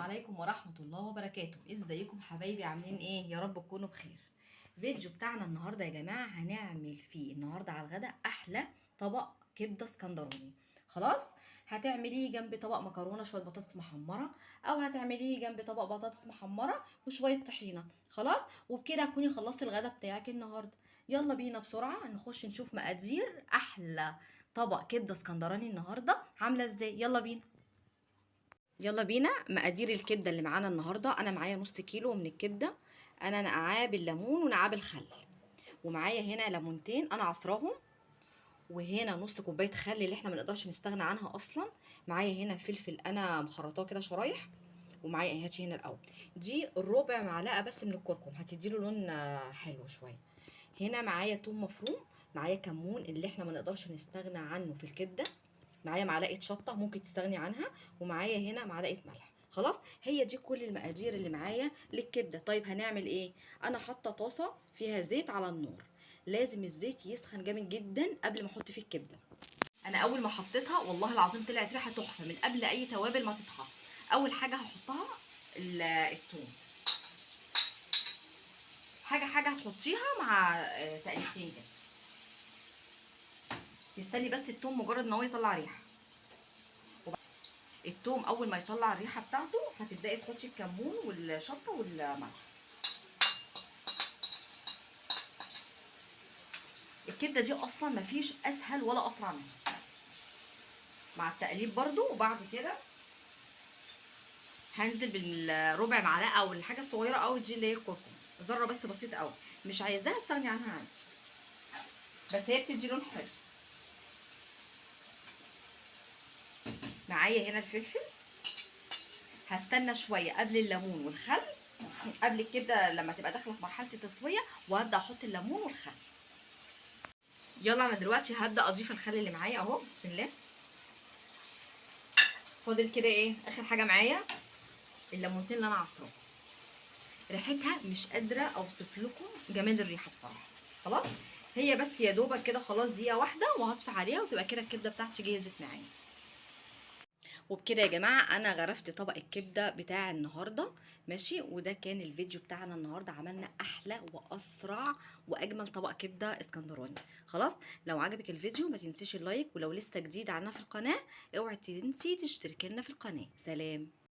عليكم ورحمة الله وبركاته. ازيكم حبايبي؟ عاملين ايه؟ يا رب تكونوا بخير. الفيديو بتاعنا النهارده يا جماعة هنعمل فيه النهارده على الغداء احلى طبق كبدة اسكندراني. خلاص، هتعمليه جنب طبق مكرونة شوية بطاطس محمرة، او هتعمليه جنب طبق بطاطس محمرة وشوية طحينة. خلاص، وبكده هتكوني خلصتي الغداء بتاعك النهارده. يلا بينا بسرعة نخش نشوف مقادير احلى طبق كبدة اسكندراني النهارده عاملة ازاي. يلا بينا. مقادير الكبده اللي معانا النهارده، انا معايا نص كيلو من الكبده. انا نقعاه بالليمون ونقعاه بالخل، ومعايا هنا ليمونتين انا عصراهم، وهنا نص كوبايه خل اللي احنا ما نقدرش نستغنى عنها اصلا. معايا هنا فلفل انا مخرطاه كده شرايح، ومعايا هاتي هنا الاول دي ربع معلقه بس من الكركم هتديله لون حلو شويه. هنا معايا توم مفروم، معايا كمون اللي احنا ما نقدرش نستغنى عنه في الكبده، معايا معلقه شطه ممكن تستغني عنها، ومعايا هنا معلقه ملح. خلاص، هي دي كل المقادير اللي معايا للكبده. طيب هنعمل ايه؟ انا حاطه طاسه فيها زيت على النار، لازم الزيت يسخن جامد جدا قبل ما احط فيه الكبده. انا اول ما حطيتها والله العظيم طلعت ريحه تحفه من قبل اي توابل ما تتحط. اول حاجه هحطها الثوم، حاجه هتحطيها مع تقليبتين كده. تستني بس الثوم مجرد ان هو يطلع ريحه. التوم اول ما يطلع الريحه بتاعته هتبداي تحطي الكمون والشطه والملح. الكبده دي اصلا مفيش اسهل ولا اسرع منها. مع التقليب برده، وبعد كده هنزل بالربع معلقه او الحاجه الصغيره قوي دي اللي هي الكركم، ذره بس بسيطه قوي، مش عايزاها استغني عنها عندي، بس هي بتدي لون حلو. معايا هنا الفلفل، هستنى شويه قبل الليمون والخل، قبل الكبده لما تبقى داخله في مرحله التسويه، وهبدا احط الليمون والخل. يلا انا دلوقتي هبدا اضيف الخل اللي معايا اهو، بسم الله. فاضل كده ايه؟ اخر حاجه معايا الليمونتين اللي انا عصراهم، ريحتها مش قادره اوصف لكم جمال الريحه بصراحه. خلاص، هي بس يا دوبك كده، خلاص دقيقه واحده وهطفي عليها وتبقى كده الكبده بتاعتي جهزت معايا. وبكده يا جماعه انا غرفت طبق الكبده بتاع النهارده. ماشي، وده كان الفيديو بتاعنا النهارده، عملنا احلى واسرع واجمل طبق كبده اسكندراني. خلاص، لو عجبك الفيديو ما تنسيش اللايك، ولو لسه جديد عنا في القناه اوعي تنسي تشتركي لنا في القناه. سلام.